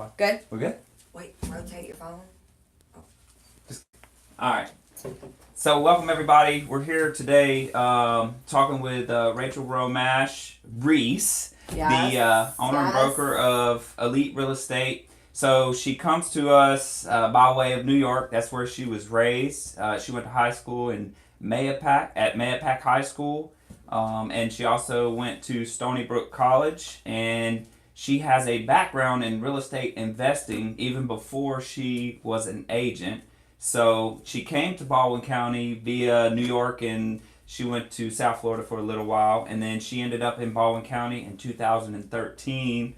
fine. Good? We're good? Wait, rotate your phone. Alright. So, welcome everybody. We're here today talking with Rachel Romash Reese, Yes. the owner and broker of Elite Real Estate. So, she comes to us by way of New York. That's where she was raised. She went to high school in Mayapack High School. And she also went to Stony Brook College. And she has a background in real estate investing even before she was an agent. So she came to Baldwin County via New York, and she went to South Florida for a little while, and then she ended up in Baldwin County in 2013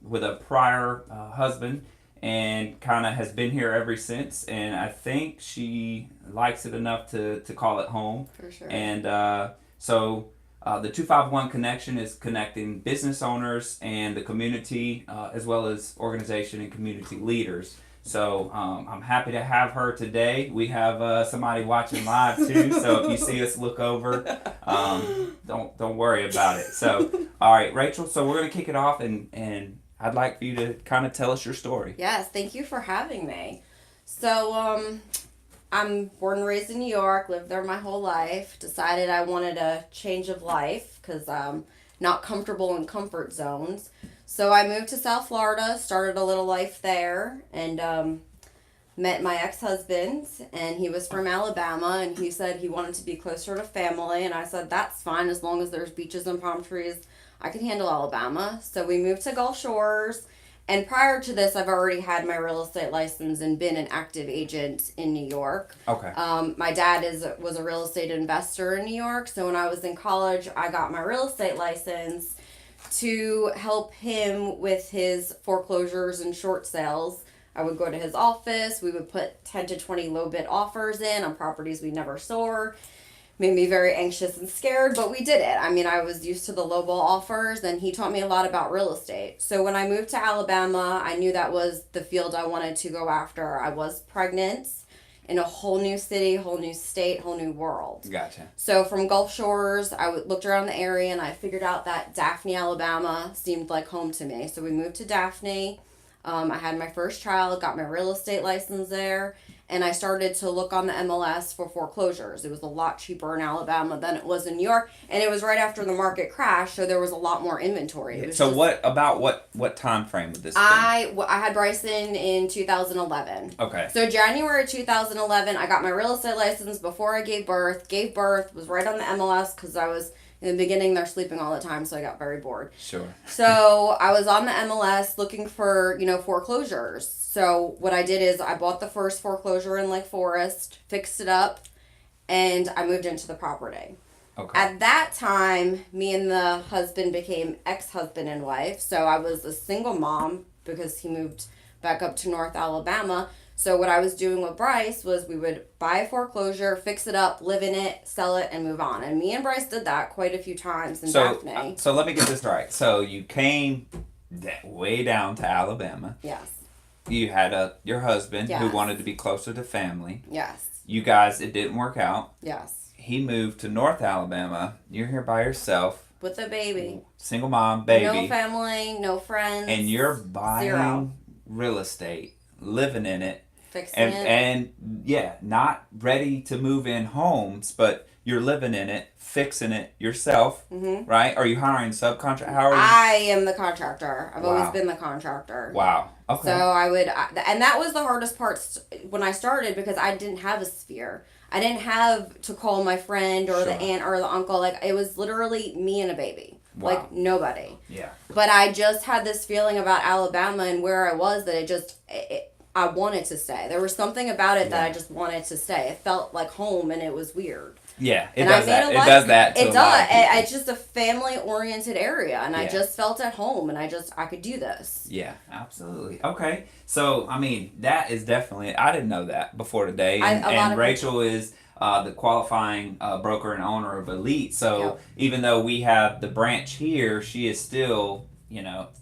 with a prior husband, and kind of has been here ever since. And I think she likes it enough to call it home. For sure. And so the 251 connection is connecting business owners and the community, as well as organization and community leaders. So I'm happy to have her today. We have somebody watching live too, so if you see us look over, don't worry about it. So, all right, Rachel. So we're gonna kick it off, and I'd like for you to kind of tell us your story. Yes, thank you for having me. So I'm born and raised in New York. Lived there my whole life. Decided I wanted a change of life because I'm not comfortable in comfort zones. So I moved to South Florida, started a little life there, and met my ex-husband, and he was from Alabama, and he said he wanted to be closer to family, and I said, that's fine, as long as there's beaches and palm trees, I can handle Alabama. So we moved to Gulf Shores, and prior to this, I've already had my real estate license and been an active agent in New York. Okay. My dad was a real estate investor in New York, so when I was in college, I got my real estate license to help him with his foreclosures and short sales. I would go to his office. We would put 10 to 20 low bid offers in on properties we never saw. Made me very anxious and scared, but we did it. I mean, I was used to the low ball offers, and he taught me a lot about real estate. So when I moved to Alabama, I knew that was the field I wanted to go after. I was pregnant in a whole new city, whole new state, whole new world. Gotcha. So from Gulf Shores, I looked around the area and I figured out that Daphne, Alabama seemed like home to me. So we moved to Daphne. I had my first child, got my real estate license there, and I started to look on the MLS for foreclosures. It was a lot cheaper in Alabama than it was in New York, and it was right after the market crashed, so there was a lot more inventory. It was So what time frame would this be? I had Bryson in 2011. Okay. So January 2011, I got my real estate license before I gave birth. Gave birth, was right on the MLS because I was, in the beginning, they're sleeping all the time, so I got very bored. Sure. So I was on the MLS looking for, foreclosures. So what I did is I bought the first foreclosure in Lake Forest, fixed it up, and I moved into the property. Okay. At that time, me and the husband became ex-husband and wife. So I was a single mom because he moved back up to North Alabama. So what I was doing with Bryce was we would buy a foreclosure, fix it up, live in it, sell it, and move on. And me and Bryce did that quite a few times in Daphne. So let me get this right. So you came way down to Alabama. Yes. You had your husband who Yes. wanted to be closer to family. Yes. You guys, it didn't work out. Yes. He moved to North Alabama. You're here by yourself. With a baby. Single mom, baby. No family, no friends. And you're buying Zero. real estate, living in it. Fixing it. And yeah, not ready to move in homes, but you're living in it, fixing it yourself, right? Are you hiring subcontract? How are you? I am the contractor. I've Wow. always been the contractor. Wow. Okay. So and that was the hardest part when I started because I didn't have a sphere. I didn't have to call my friend or the aunt or the uncle. Like, it was literally me and a baby. Wow. Like, nobody. Yeah. But I just had this feeling about Alabama and where I was that I wanted to stay. There was something about it that I just wanted to stay. It felt like home, and it was weird. Yeah, it And does that. It does that to It a lot of does. people. It's just a family-oriented area, and I Yeah. just felt at home, and I could do this. Yeah, absolutely. Okay. So, I mean, that is definitely, I didn't know that before today. And Rachel is the qualifying broker and owner of Elite. So, even though we have the branch here, she is still,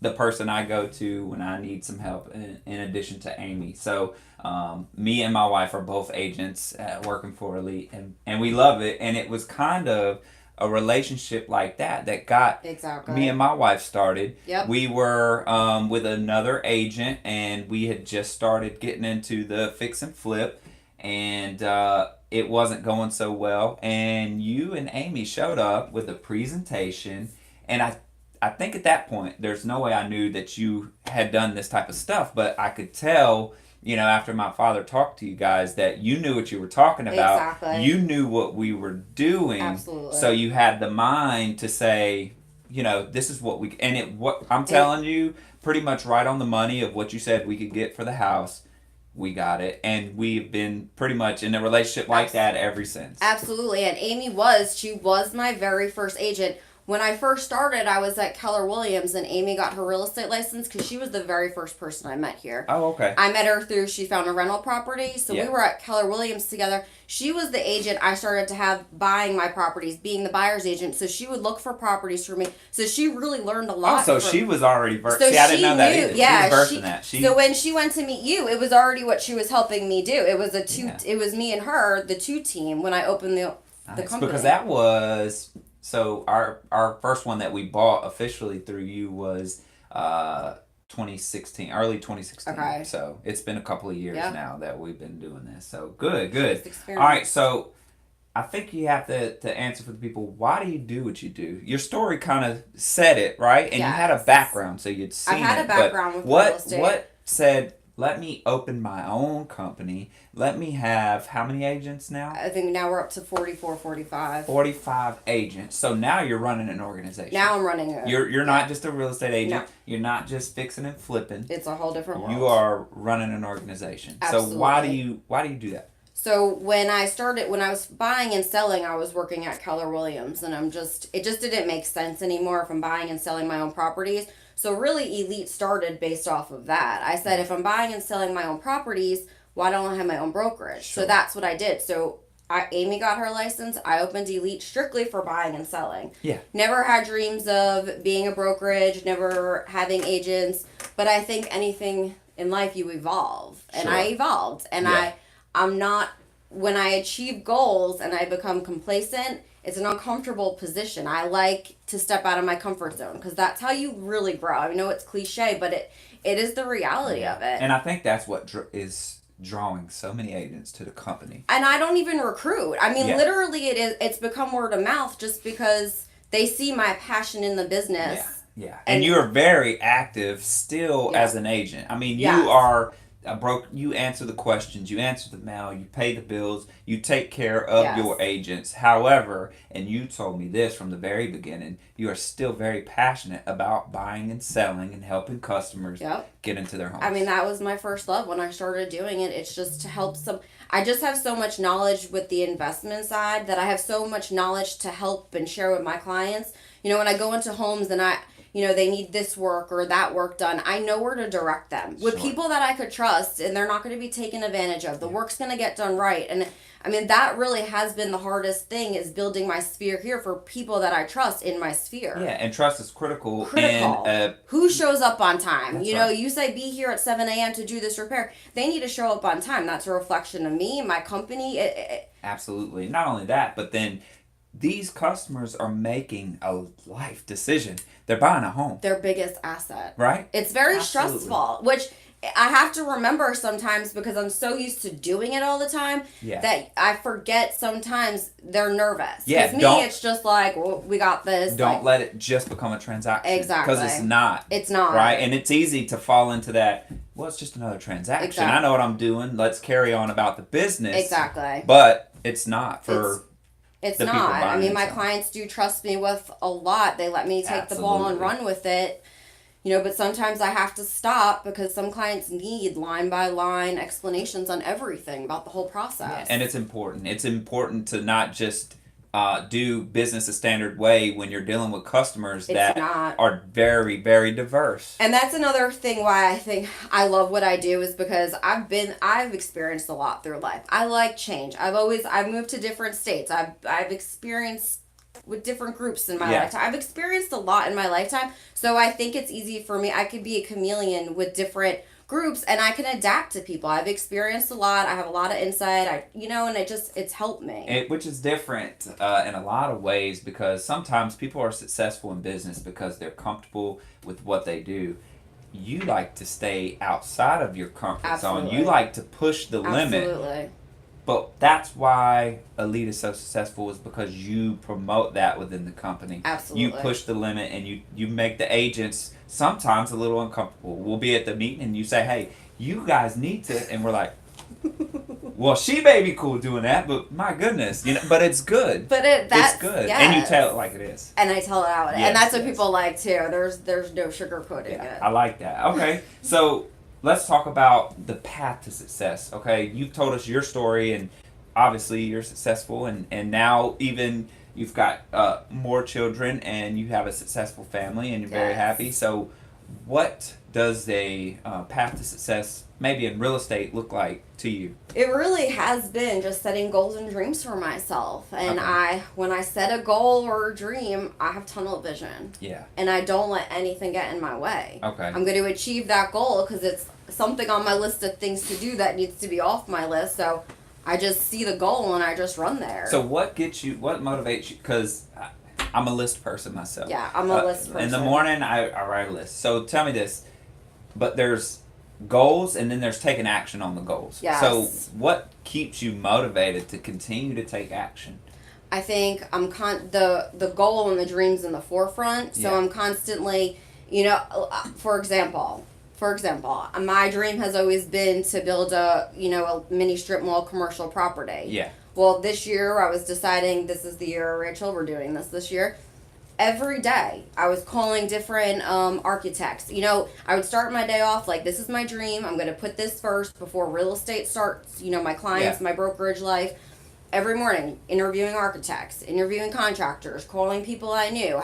the person I go to when I need some help in addition to Amy. So, me and my wife are both agents working for Elite, and we love it. And it was kind of a relationship like that got Exactly. me and my wife started. Yep. We were with another agent, and we had just started getting into the fix and flip, and it wasn't going so well. And you and Amy showed up with a presentation, and I think at that point, there's no way I knew that you had done this type of stuff, but I could tell, after my father talked to you guys, that you knew what you were talking about. Exactly. You knew what we were doing. Absolutely. So you had the mind to say, this is what we, and what I'm telling you, pretty much right on the money of what you said we could get for the house. We got it, and we've been pretty much in a relationship like that ever since. Absolutely, and she was my very first agent. When I first started, I was at Keller Williams, and Amy got her real estate license because she was the very first person I met here. Oh, okay. I met her through, she found a rental property, so we were at Keller Williams together. She was the agent I started to have buying my properties, being the buyer's agent, so she would look for properties for me. So she really learned a lot. Oh, so she was already versed. So see, I didn't know that either. Yeah, she was versed in that. So when she went to meet you, it was already what she was helping me do. It was it was me and her, the two team, when I opened the company. Because that was... So our first one that we bought officially through you was 2016, early 2016. Okay. So it's been a couple of years now that we've been doing this. So good. All right, so I think you have to answer for the people. Why do you do what you do? Your story kind of said it, right? And you had a background, so you'd seen it. I had a background with real estate. What said, let me open my own company. Let me have, how many agents now? I think now we're up to 44, 45. 45 agents. So now you're running an organization. Now I'm running it. You're not just a real estate agent. No. You're not just fixing and flipping. It's a whole different world. You are running an organization. Absolutely. So why do you do that? So when I was buying and selling, I was working at Keller Williams, and it just didn't make sense anymore if I'm buying and selling my own properties. So really, Elite started based off of that. I said, if I'm buying and selling my own properties, why don't I have my own brokerage? Sure. So that's what I did. So Amy got her license. I opened Elite strictly for buying and selling. Yeah. Never had dreams of being a brokerage, never having agents. But I think anything in life, you evolve. And I evolved. And I'm not, when I achieve goals and I become complacent, it's an uncomfortable position. I like to step out of my comfort zone because that's how you really grow. I know it's cliche, but it is the reality of it. And I think that's what is drawing so many agents to the company. And I don't even recruit. I mean, literally, it's become word of mouth just because they see my passion in the business. Yeah. And you're very active still as an agent. I mean, you are... You answer the questions, you answer the mail, you pay the bills, you take care of your agents. However, and you told me this from the very beginning, you are still very passionate about buying and selling and helping customers get into their homes. I mean, that was my first love when I started doing it. It's just to help I just have so much knowledge with the investment side that I have so much knowledge to help and share with my clients. When I go into homes and they need this work or that work done, I know where to direct them with people that I could trust, and they're not going to be taken advantage of. The work's going to get done right. And I mean, that really has been the hardest thing, is building my sphere here for people that I trust in my sphere. Yeah, and trust is critical. Who shows up on time? Right. You say be here at 7 a.m. to do this repair. They need to show up on time. That's a reflection of me, my company. Absolutely. Not only that, but then these customers are making a life decision. They're buying a home. Their biggest asset. Right? It's very stressful, which I have to remember sometimes because I'm so used to doing it all the time that I forget sometimes they're nervous. Yeah, because it's just like, well, we got this. Don't let it just become a transaction. Exactly. Because it's not. It's not. Right? And it's easy to fall into that, well, it's just another transaction. Exactly. I know what I'm doing. Let's carry on about the business. Exactly. But it's not for... It's not. I mean, my clients do trust me with a lot. They let me take the ball and run with it. But sometimes I have to stop because some clients need line by line explanations on everything about the whole process. Yeah, and it's important. It's important to not just do business a standard way when you're dealing with customers are very, very diverse. And that's another thing why I think I love what I do, is because I've experienced a lot through life. I like change. I've moved to different states. I've experienced with different groups in my lifetime. I've experienced a lot in my lifetime. So I think it's easy for me. I could be a chameleon with different groups, and I can adapt to people. I've experienced a lot. I have a lot of insight. And it's helped me. Which is different in a lot of ways, because sometimes people are successful in business because they're comfortable with what they do. You like to stay outside of your comfort zone. You like to push the limit. Absolutely. But that's why Elite is so successful, is because you promote that within the company. Absolutely. You push the limit, and you make the agents sometimes a little uncomfortable. We'll be at the meeting and you say, hey, you guys need to, and we're like, well, she may be cool doing that, but my goodness, but it's good. But it's good. Yes. And you tell it like it is. And I tell it how it is. And that's what people like too. There's no sugarcoating it. I like that. Okay. So let's talk about the path to success. Okay. You've told us your story, and obviously you're successful, and now even you've got more children, and you have a successful family, and you're very happy. So what does a path to success, maybe in real estate, look like to you? It really has been just setting goals and dreams for myself. And when I set a goal or a dream, I have tunnel vision. Yeah. And I don't let anything get in my way. Okay. I'm going to achieve that goal because it's something on my list of things to do that needs to be off my list. So I just see the goal and I just run there. So what motivates you? Because I'm a list person myself. Yeah, I'm a list person. In the morning, I write a list. So tell me this, but there's goals, and then there's taking action on the goals. Yes. So what keeps you motivated to continue to take action? I think the goal and the dream's in the forefront. So I'm constantly, for example, my dream has always been to build a mini strip mall commercial property. Yeah. Well, this year I was deciding, this is the year, Rachel, we're doing this year. Every day I was calling different architects. I would start my day off like, this is my dream. I'm going to put this first before real estate starts, my clients, my brokerage life. Every morning, interviewing architects, interviewing contractors, calling people I knew,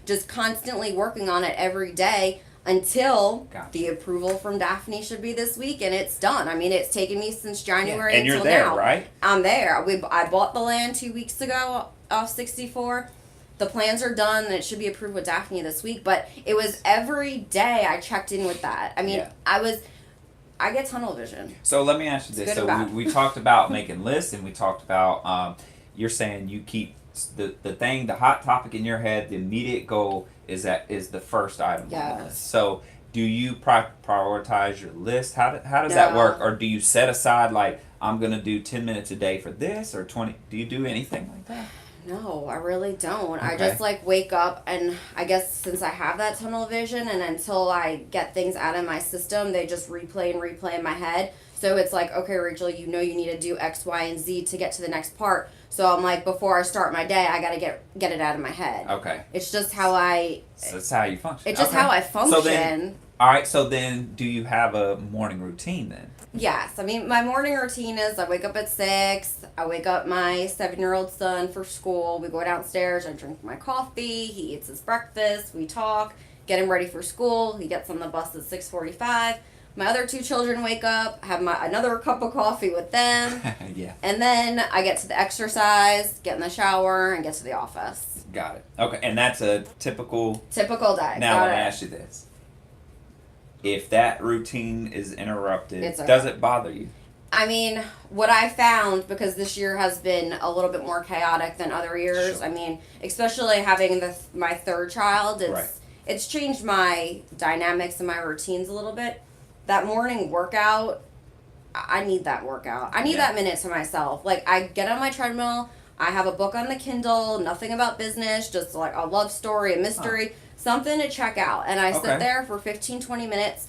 just constantly working on it every day until the approval from Daphne should be this week, and it's done. I mean, it's taken me since January and until you're there, now. right? I'm there. I bought the land 2 weeks ago off 64. The plans are done, and it should be approved with Daphne this week. But it was every day I checked in with that. I mean, I get tunnel vision. So let me ask you this. So we talked about making lists, and we talked about you're saying you keep the hot topic in your head, the immediate goal is the first item on the list. So do you prioritize your list? How does that work? Or do you set aside, like, I'm going to do 10 minutes a day for this, or 20? Do you do anything like that? No, I really don't. Okay. I just wake up, and I guess since I have that tunnel vision, and until I get things out of my system, they just replay in my head. So it's like, okay, Rachel, you need to do X, Y, and Z to get to the next part. So I'm like, before I start my day, I got to get it out of my head. Okay. It's just how So it's how you function. It's just how I function. So then do you have a morning routine then? Yes. I mean, my morning routine is I wake up at 6. I wake up my 7-year-old son for school. We go downstairs. I drink my coffee. He eats his breakfast. We talk. Get him ready for school. He gets on the bus at 6:45. My other 2 children wake up. Have another cup of coffee with them. Yeah. And then I get to the exercise, get in the shower, and get to the office. Got it. Okay. And that's a typical day. Now let me ask you this. If that routine is interrupted, does it bother you? I mean, what I found, because this year has been a little bit more chaotic than other years, I mean, especially having my 3rd child, it's changed my dynamics and my routines a little bit. That morning workout, I need that workout. I need that minute to myself. Like, I get on my treadmill, I have a book on the Kindle, nothing about business, just like a love story, a mystery, something to check out. And I sit there for 15-20 minutes.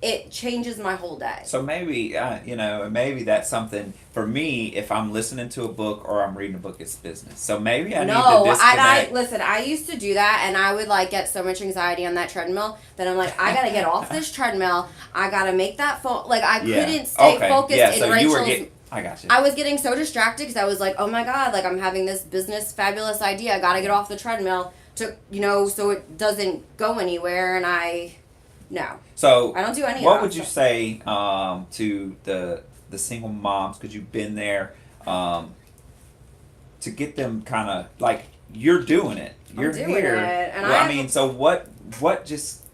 It changes my whole day. So maybe, maybe that's something for me. If I'm listening to a book or I'm reading a book, it's business. So maybe I need to disconnect. Listen, I used to do that, and I would get so much anxiety on that treadmill that I'm like, I gotta get off this treadmill. I gotta make that phone. Like, I couldn't stay focused in Rachel's. I got you. I was getting so distracted because I was like, oh my god, like, I'm having this business fabulous idea. I gotta get off the treadmill to, so it doesn't go anywhere, and no. So I don't do any of that. What would you say to the single moms, because you've been there, to get them kind of, like, you're doing it. You're I'm doing here. It, and well, I mean, so what just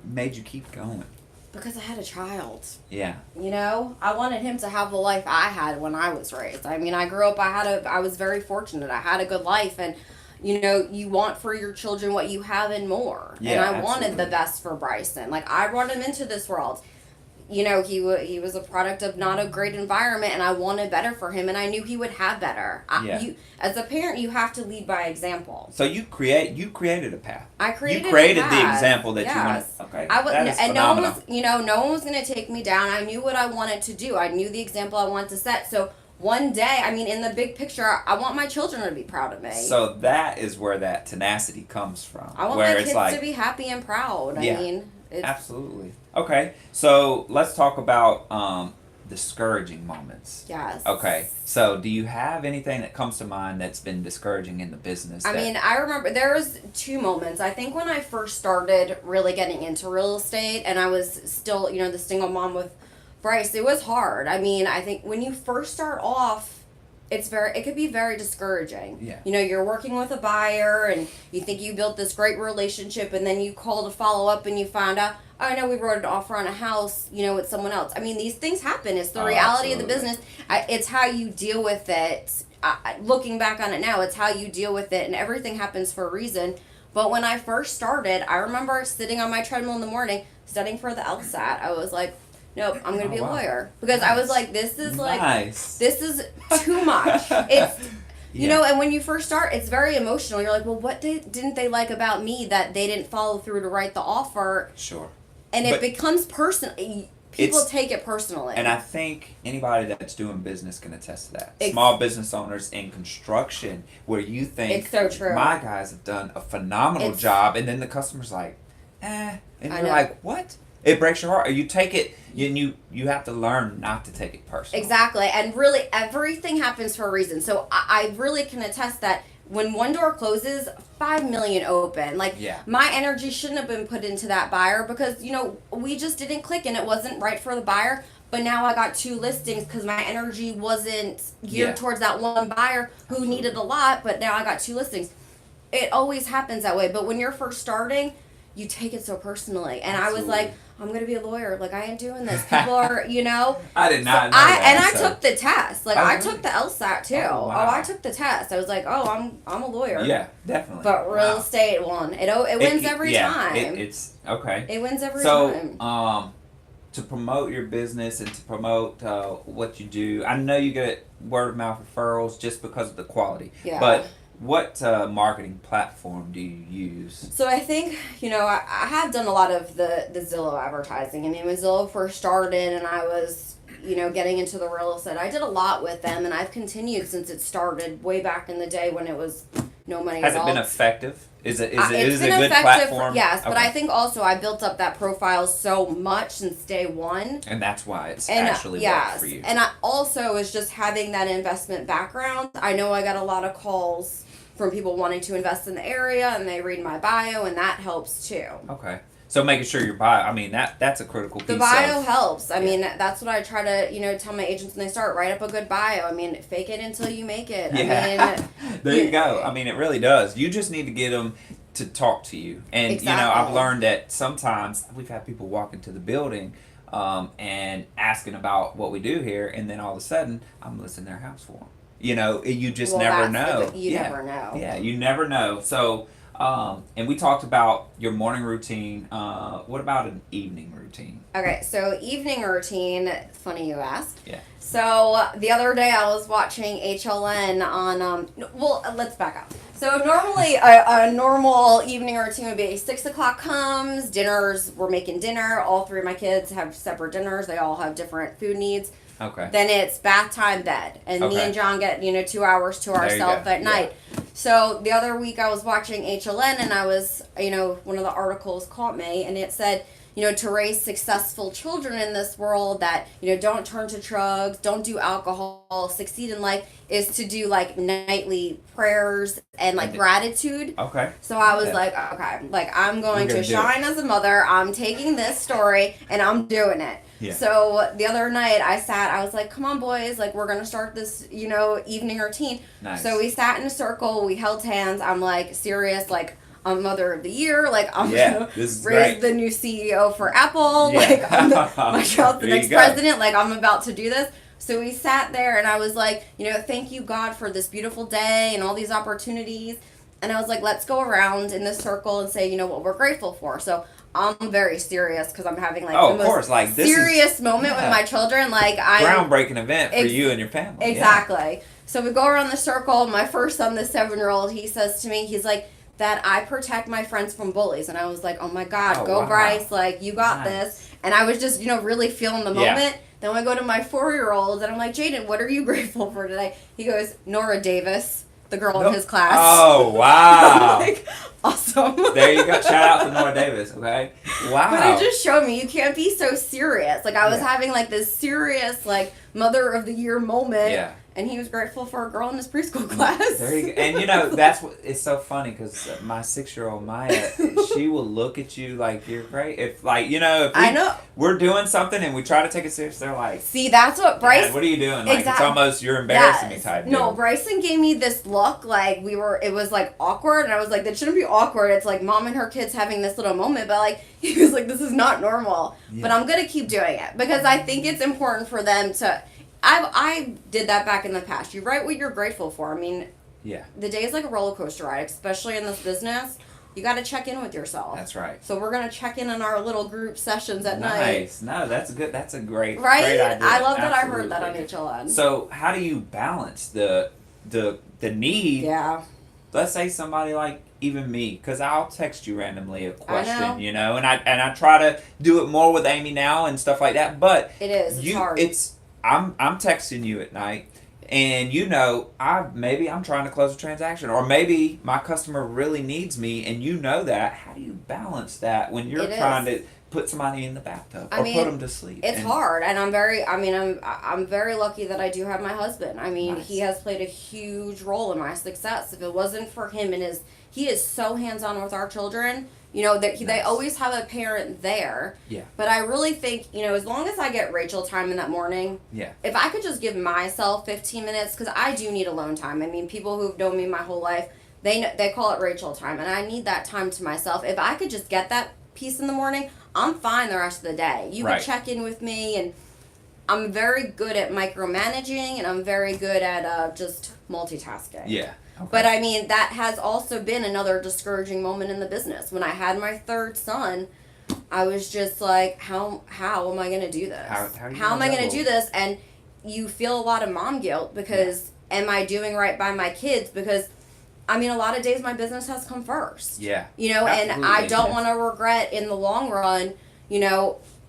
made you keep going? Because I had a child. Yeah. You know, I wanted him to have the life I had when I was raised. I mean, I grew up, I was very fortunate. I had a good life, and you know, you want for your children what you have and more. Yeah, and I absolutely. wanted the best for Bryson. Like, I brought him into this world. You know, he was a product of not a great environment, and I wanted better for him, and I knew he would have better. As a parent, you have to lead by example. So you created a path. I created. You created a the path. example that Yes. you wanted. Okay, that is and phenomenal. no one was, no one was going to take me down. I knew what I wanted to do. I knew the example I wanted to set. So one day, I mean, in the big picture, I want my children to be proud of me. So that is where that tenacity comes from. I want where my it's kids like, to be happy and proud. Yeah. I mean, absolutely. Okay, so let's talk about discouraging moments. Yes. Okay, so do you have anything that comes to mind that's been discouraging in the business? I mean, I remember there was 2 moments. I think when I first started really getting into real estate, and I was still, the single mom with Bryce, it was hard. I mean, I think when you first start off, it could be very discouraging. Yeah. You're working with a buyer and you think you built this great relationship, and then you call to follow up and you find out, oh no, we wrote an offer on a house, with someone else. I mean, these things happen. It's the reality of the business. It's how you deal with it. Looking back on it now, it's how you deal with it, and everything happens for a reason. But when I first started, I remember sitting on my treadmill in the morning, studying for the LSAT. I was like, nope, I'm going to be a lawyer. Because I was like, this is this is too much. It's, and when you first start, it's very emotional. You're like, well, what didn't they like about me that they didn't follow through to write the offer? Sure. And it becomes personal. People take it personally. And I think anybody that's doing business can attest to that. Small business owners in construction, where you think, it's so true. My guys have done a phenomenal job, and then the customer's like, and you're like, what? It breaks your heart. You take it, and you have to learn not to take it personally. Exactly. And really, everything happens for a reason. So I really can attest that when one door closes, 5 million open. My energy shouldn't have been put into that buyer because, we just didn't click and it wasn't right for the buyer. But now I got 2 listings because my energy wasn't geared towards that one buyer who needed a lot, but now I got 2 listings. It always happens that way. But when you're first starting, you take it so personally. And I was like, I'm going to be a lawyer. I ain't doing this. People are, I did not know that. And I took the test. I took the LSAT too. Oh, wow. I took the test. I was like, I'm a lawyer. Yeah, definitely. But real estate won. It wins every time. It's okay. It wins every time. So, to promote your business and to promote what you do, I know you get word of mouth referrals just because of the quality. Yeah. But what marketing platform do you use? So I think, I have done a lot of the Zillow advertising. I mean, when Zillow first started and I was, getting into the real estate, I did a lot with them, and I've continued since it started way back in the day when it was no money Has at all. it been effective? Is it It's a been good effective platform? Yes, but Okay. I think also I built up that profile so much since day one. And that's why it's actually worked for you. And I also is just having that investment background. I know I got a lot of calls from people wanting to invest in the area, and they read my bio, and that helps too. Okay. So making sure your bio, I mean, that's a critical piece. The bio helps. I mean, that's what I try to, tell my agents when they start, write up a good bio. I mean, fake it until you make it. Yeah. I mean, there you go. I mean, it really does. You just need to get them to talk to you. And, Exactly. I've learned that sometimes we've had people walk into the building and asking about what we do here, and then all of a sudden, I'm listing their house for them. You just never know. You never know. Yeah, you never know. So, and we talked about your morning routine. What about an evening routine? Okay, so evening routine, it's funny you ask. Yeah. So the other day I was watching HLN on, let's back up. So normally a normal evening routine would be 6 o'clock comes, we're making dinner. All 3 of my kids have separate dinners. They all have different food needs. Okay. Then it's bath time, bed. And me and John get, 2 hours to ourselves at night. So the other week I was watching HLN and I was, one of the articles caught me and it said, to raise successful children in this world that, don't turn to drugs, don't do alcohol, succeed in life, is to do nightly prayers and gratitude. Okay. So I was okay, I'm going to shine as a mother. I'm taking this story and I'm doing it. Yeah. So the other night I was like, come on boys, we're going to start this, evening routine. Nice. So we sat in a circle, we held hands. I'm serious, I'm Mother of the Year. Like, I'm going to this is raise great. the new CEO for Apple. Yeah. Like, my child's the There you next go. president. Like, I'm about to do this. So we sat there and I was like, thank you, God, for this beautiful day and all these opportunities. And I was like, let's go around in this circle and say, what we're grateful for. So I'm very serious because I'm having like the most like, this serious moment with my children. Like, groundbreaking event for you and your family. Exactly. Yeah. So we go around the circle. My first son, the 7-year-old, he says to me, he's like, that I protect my friends from bullies. And I was like, oh my God, go wow. Bryce. Like, you got this. And I was just, really feeling the moment. Then I go to my 4-year-old and I'm like, Jaden, what are you grateful for today? He goes, Nora Davis, the girl in his class. Oh, wow. Like, awesome. There you go. Shout out to Nora Davis, okay? Wow. But it just showed me you can't be so serious. Like, I was having like this serious, like, Mother of the Year moment. Yeah. And he was grateful for a girl in his preschool class. There you go. And that's what it's so funny because my 6-year-old Maya, she will look at you like you're great. If we're doing something and we try to take it serious, they're like, see, that's what Bryce. What are you doing? Like it's almost you're embarrassing me type. No, deal. Bryson gave me this look like it was like awkward, and I was like, that shouldn't be awkward. It's like mom and her kids having this little moment, but like he was like, this is not normal. Yeah. But I'm gonna keep doing it because I think it's important for them to. I did that back in the past. You write what you're grateful for. I mean, the day is like a roller coaster ride, especially in this business. You got to check in with yourself. That's right. So we're going to check in our little group sessions at night. Nice. No, that's good. That's a great, right? Great idea. I love that I heard that on HLN. So how do you balance the need? Yeah. Let's say somebody like even me, because I'll text you randomly a question, and I try to do it more with Amy now and stuff like that. But it's hard. I'm texting you at night, and I'm trying to close a transaction, or maybe my customer really needs me, and that. How do you balance that when you're trying to put somebody in the bathtub or put them to sleep? It's hard, and I'm very lucky that I do have my husband. I mean, nice. He has played a huge role in my success. If it wasn't for him he is so hands-on with our children. They always have a parent there. Yeah. But I really think, as long as I get Rachel time in that morning, if I could just give myself 15 minutes, because I do need alone time. I mean, people who've known me my whole life, they call it Rachel time, and I need that time to myself. If I could just get that piece in the morning, I'm fine the rest of the day. You can check in with me, and I'm very good at micromanaging, and I'm very good at just multitasking. Yeah. Okay. But I mean, that has also been another discouraging moment in the business. When I had my third son, I was just like, how am I going to do this? How am I going to do this? And you feel a lot of mom guilt because am I doing right by my kids? Because, I mean, a lot of days my business has come first. Yeah. And I don't want to regret in the long run,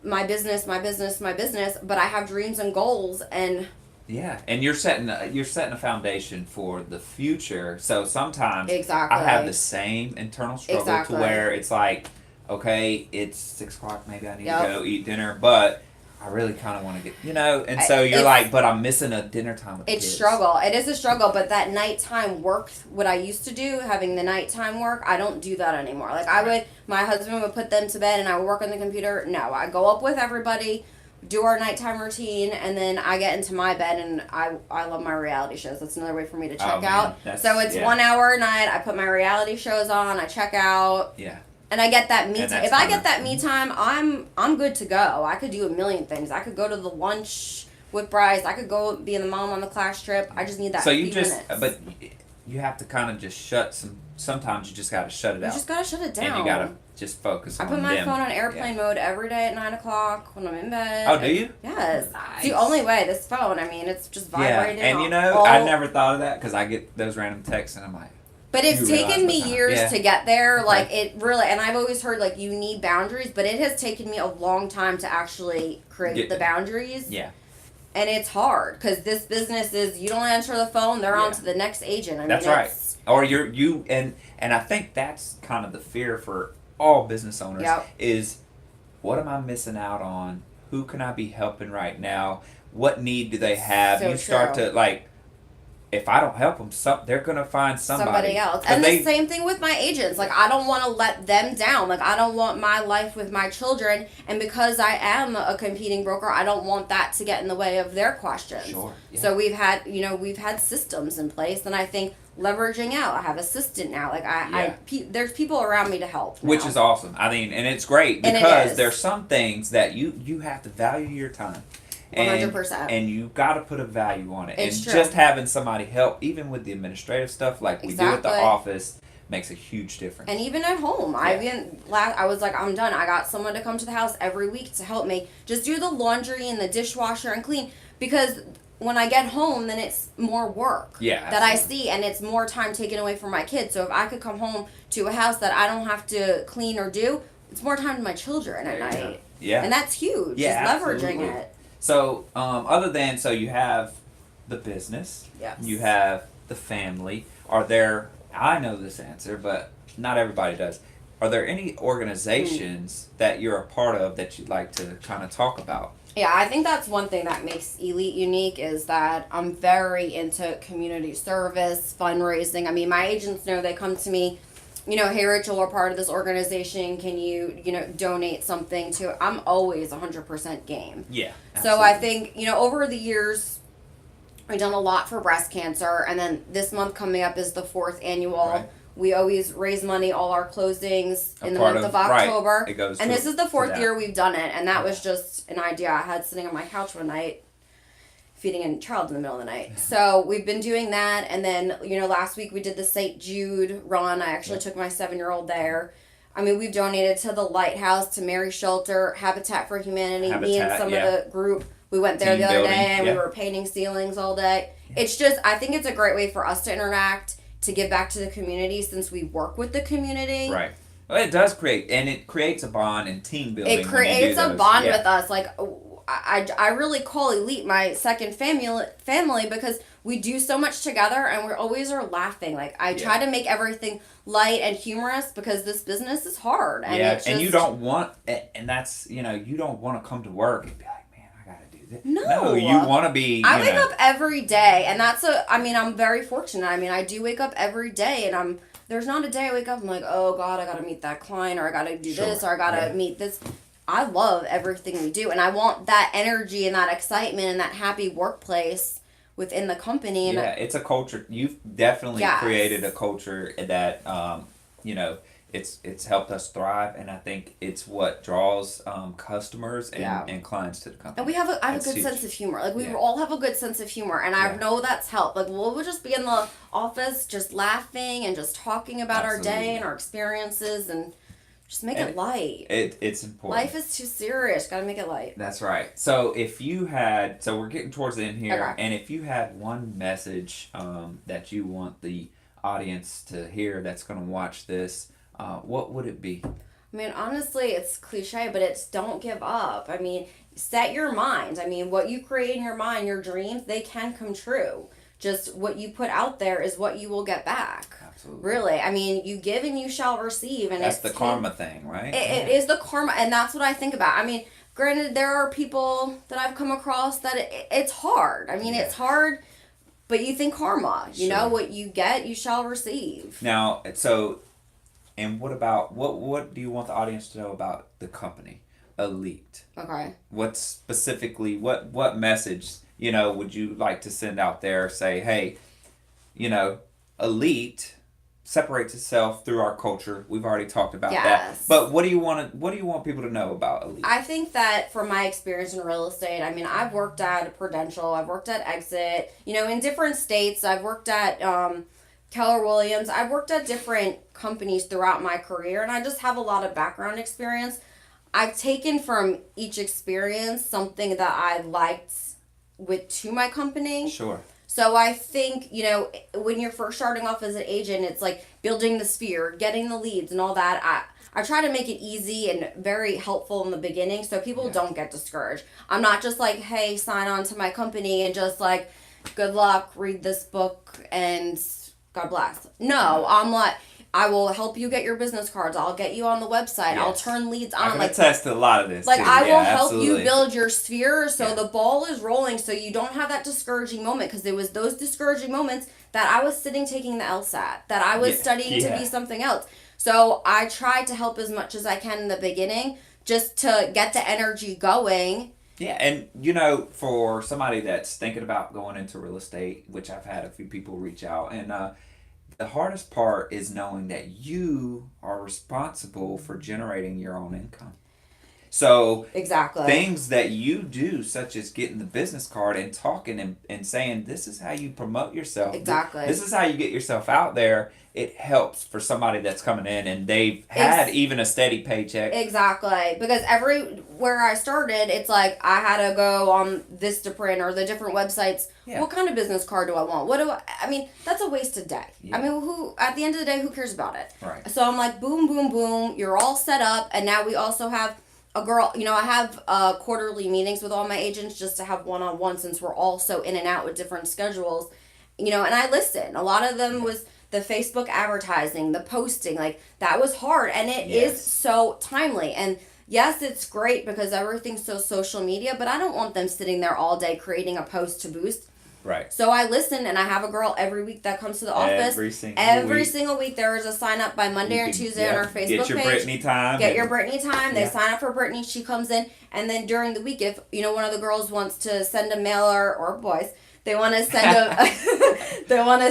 my business, but I have dreams and goals and... Yeah, and you're setting a foundation for the future. So sometimes I have the same internal struggle to where it's like, okay, it's 6:00, maybe I need to go eat dinner, but I really kind of want to get, and so you're like, but I'm missing a dinner time with the kids. It is a struggle, but that nighttime work, what I used to do, having the nighttime work, I don't do that anymore. Like my husband would put them to bed and I would work on the computer. No, I go up with everybody, do our nighttime routine, and then I get into my bed, and I love my reality shows. That's another way for me to check out. So it's 1 hour a night. I put my reality shows on. I check out. Yeah. And I get that me time. If I get that me time, I'm good to go. I could do a million things. I could go to the lunch with Bryce. I could go be the mom on the class trip. I just need that. So minutes. But you have to kind of just sometimes you just got to shut it out. You just got to shut it down. And you got to just focus on I put my phone on airplane mode every day at 9 o'clock when I'm in bed. Oh, do you? Yes. Nice. It's the only way. This phone, I mean, it's just vibrating. Yeah, and I never thought of that because I get those random texts and I'm like... But it's taken me years to get there. Like, it really... And I've always heard, like, you need boundaries, but it has taken me a long time to actually create the boundaries. Yeah. And it's hard because this business is, you don't answer the phone, they're on to the next agent. I mean, that's right. Or and I think that's kind of the fear for all business owners is, what am I missing out on? Who can I be helping right now? What need do they have? So you start to, like, if I don't help them, they're going to find somebody else. And the same thing with my agents. Like, I don't want to let them down. Like, I don't want my life with my children. And because I am a competing broker, I don't want that to get in the way of their questions. Sure. Yeah. So we've had systems in place. And I think leveraging out. I have assistant now. Like there's people around me to help now. Which is awesome. I mean, and it's great because there's some things that you have to value your time. 100%. And you got to put a value on it. It's and true. Just having somebody help, even with the administrative stuff like we do at the office, makes a huge difference. And even at home, I was like, I'm done. I got someone to come to the house every week to help me just do the laundry and the dishwasher and clean, because when I get home, then it's more work that I see, and it's more time taken away from my kids. So if I could come home to a house that I don't have to clean or do, it's more time to my children at night. Yeah. And that's huge. Yeah, just leveraging it. So, so you have the business. Yes. You have the family. Are there, I know this answer, but not everybody does. Are there any organizations that you're a part of that you'd like to kind of talk about? Yeah, I think that's one thing that makes Elite unique, is that I'm very into community service, fundraising. I mean, my agents know, they come to me, hey, Rachel, we're part of this organization. Can you, donate something to it? I'm always 100% game. Yeah. Absolutely. So I think, over the years, we've done a lot for breast cancer. And then this month coming up is the 4th annual. Right. We always raise money, all our closings in the month of October. Right. It goes and this is the 4th year we've done it. And that Yeah. was just an idea I had sitting on my couch one night, feeding a child in the middle of the night. So we've been doing that. And then, last week we did the St. Jude run. I actually took my 7-year-old there. I mean, we've donated to the Lighthouse, to Mary Shelter, Habitat for Humanity. Me and some of the group, we went there the other day, and we were painting ceilings all day. Yeah. It's just, I think it's a great way for us to interact, to give back to the community, since we work with the community. Right. Well, it does creates a bond and team building. It creates a bond with us. Like, I really call Elite my second family because we do so much together, and we always are laughing. Like, I try to make everything light and humorous, because this business is hard. And it's just, and you don't want, and that's, you don't want to come to work and be like, man, I got to do this. No, you want to be, I wake up every day, and I'm very fortunate. I mean, I do wake up every day, and there's not a day I wake up, I'm like, oh God, I got to meet that client, or I got to do this, or I got to meet this. I love everything we do, and I want that energy and that excitement and that happy workplace within the company. And it's a culture. You've definitely created a culture that, it's helped us thrive, and I think it's what draws customers and clients to the company. And I have a good sense of humor. Like, we all have a good sense of humor, and I know that's helped. Like, we'll just be in the office just laughing and just talking about our day and our experiences, and just make it light. It's important. Life is too serious. Gotta make it light. That's right. So we're getting towards the end here, and if you had one message that you want the audience to hear that's going to watch this, what would it be? I mean, honestly, it's cliche, but it's don't give up. I mean, set your mind. I mean, what you create in your mind, your dreams, they can come true. Just what you put out there is what you will get back. Absolutely. Really. I mean, you give and you shall receive. And that's the karma thing, right? It is the karma, and that's what I think about. I mean, granted, there are people that I've come across that it's hard. I mean, it's hard, but you think karma. You know, what you get, you shall receive. Now, and what do you want the audience to know about the company, Elite? Okay. What specifically, what message, would you like to send out there? Say, hey, Elite separates itself through our culture. We've already talked about that. But what do you want people to know about Elite? I think that from my experience in real estate, I mean, I've worked at Prudential, I've worked at Exit, in different states. I've worked at Keller Williams. I've worked at different companies throughout my career, and I just have a lot of background experience. I've taken from each experience something that I liked to my company. Sure. So I think, when you're first starting off as an agent, it's like building the sphere, getting the leads and all that. I try to make it easy and very helpful in the beginning so people don't get discouraged. I'm not just like, hey, sign on to my company and just like, good luck, read this book, and God bless. No, I'm like, I will help you get your business cards. I'll get you on the website. Yes. I'll turn leads on. I can attest to a lot of this. Like, too. I will help absolutely. you build your sphere so the ball is rolling, so you don't have that discouraging moment, because it was those discouraging moments that I was sitting taking the LSAT, that I was studying to be something else. So I try to help as much as I can in the beginning, just to get the energy going. Yeah, and for somebody that's thinking about going into real estate, which I've had a few people reach out, and the hardest part is knowing that you are responsible for generating your own income. So Exactly. things that you do, such as getting the business card and talking and saying, this is how you promote yourself. Exactly. This is how you get yourself out there. It helps for somebody that's coming in and they've had even a steady paycheck. Exactly. Because everywhere I started, it's like I had to go on Vistaprint or the different websites. Yeah. What kind of business card do I want? I mean, that's a wasted day. Yeah. I mean, at the end of the day, who cares about it? Right. So I'm like, boom, boom, boom. You're all set up. And now we also have a girl, I have quarterly meetings with all my agents just to have one-on-one since we're all so in and out with different schedules, and I listen. A lot of them was the Facebook advertising, the posting, like that was hard, and it is so timely. And yes, it's great because everything's so social media, but I don't want them sitting there all day creating a post to boost. Right. So I listen, and I have a girl every week that comes to the office. Every single week there is a sign up by Monday or Tuesday on our Facebook page. Get your Brittany time. Get your Brittany time. They sign up for Brittany. She comes in, and then during the week, if one of the girls wants to send a mailer, or boys, they want to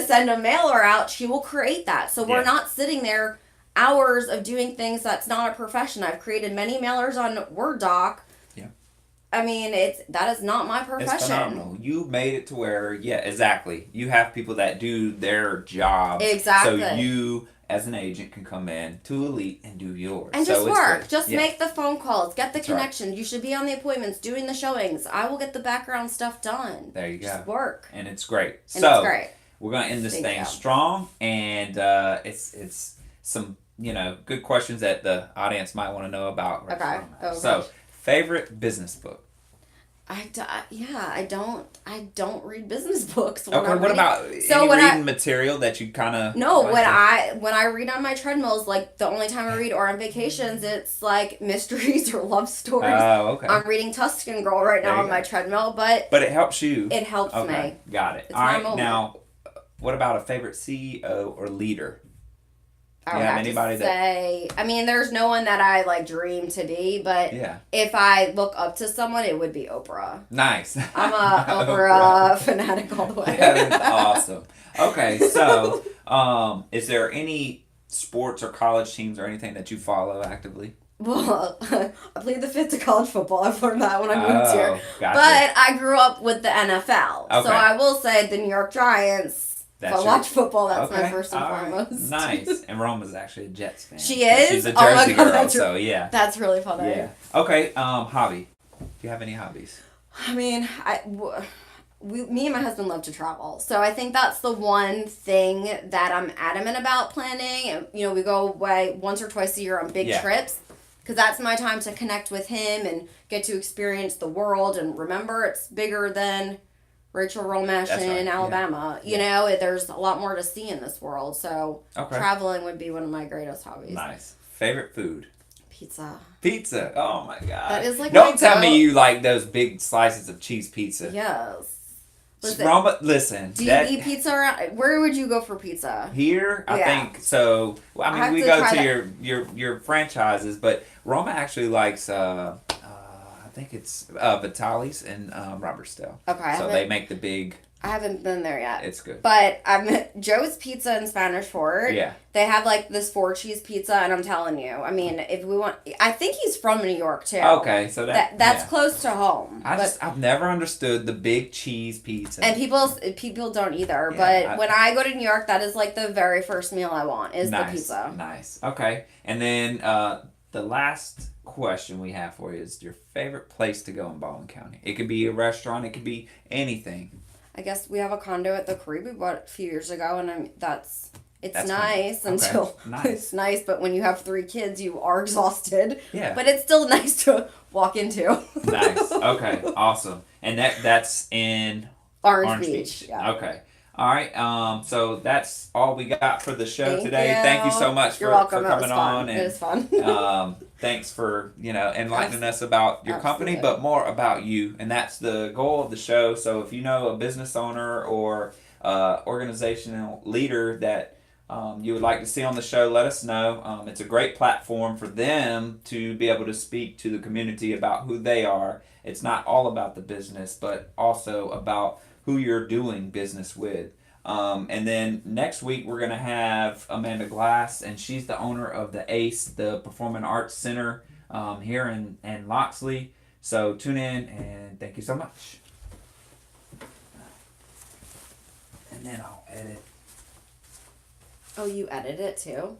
send a mailer out, she will create that. So we're not sitting there hours of doing things that's not a profession. I've created many mailers on Word Doc. I mean, that is not my profession. It's phenomenal. You made it to where, exactly. You have people that do their jobs. Exactly. So you, as an agent, can come in to Elite and do yours. And just work. Just make the phone calls. Get the connection. Right. You should be on the appointments, doing the showings. I will get the background stuff done. There you go. Just work. And it's great. It's great. We're going to end this thing strong. And it's some, good questions that the audience might want to know about. Okay. So, favorite business book? I don't read business books. Okay, what about reading material that you kind of... No, when I read on my treadmills, like the only time I read or on vacations, it's like mysteries or love stories. Oh, okay. I'm reading Tuscan Girl right now on my treadmill, but it helps you. It helps me. Got it. All right, now, what about a favorite CEO or leader? I would have to say, I mean, there's no one that I dream to be, but if I look up to someone, it would be Oprah. Nice. I'm a Oprah fanatic all the way. That is awesome. Okay, so is there any sports or college teams or anything that you follow actively? Well, I played the fifth of college football. I've learned that when I moved here. Gotcha. But I grew up with the NFL. Okay. So I will say the New York Giants. If I watch football, that's my first and foremost. Nice. And Roma's actually a Jets fan. She is? She's a Jersey girl, so yeah. That's really funny. Yeah. Okay, hobby. Do you have any hobbies? I mean, me and my husband love to travel. So I think that's the one thing that I'm adamant about planning. We go away once or twice a year on big trips. Because that's my time to connect with him and get to experience the world. And remember, it's bigger than Rachel Romash in Alabama. There's a lot more to see in this world. So traveling would be one of my greatest hobbies. Nice. Favorite food? Pizza. Pizza. Oh my God. That is Don't tell me you like those big slices of cheese pizza. Yes. Listen. Do you eat pizza around? Where would you go for pizza? Here, I think so. Well, I mean, we go to your franchises, but Roma actually likes. I think it's Vitali's in Robertsdale. Okay. So they make the big... I haven't been there yet. It's good. But Joe's Pizza in Spanish Fort. Yeah. They have this 4-cheese pizza, and I'm telling you, I mean, if we want... I think he's from New York, too. Okay, so that's close to home. I've never understood the big cheese pizza. And people don't either, but when I go to New York, that is the very first meal I want, is the pizza. Nice. Okay. And then the last question we have for you is your favorite place to go in Baldwin County. It could be a restaurant, it could be anything. I guess we have a condo at the Carib we bought a few years ago, and that's nice fun. until it's nice, but when you have 3 kids, you are exhausted. Yeah. But it's still nice to walk into. Nice. Okay. Awesome. And that's in Orange Beach. Yeah. Okay. All right. So that's all we got for the show today. Thank you so much for coming on. It was fun. Thanks for enlightening us about your company, but more about you. And that's the goal of the show. So if you know a business owner or organizational leader that you would like to see on the show, let us know. It's a great platform for them to be able to speak to the community about who they are. It's not all about the business, but also about who you're doing business with. And then next week we're gonna have Amanda Glass, and she's the owner of the ACE, the Performing Arts Center, here in Loxley. So tune in, and thank you so much. And then I'll edit. Oh, you edit it too?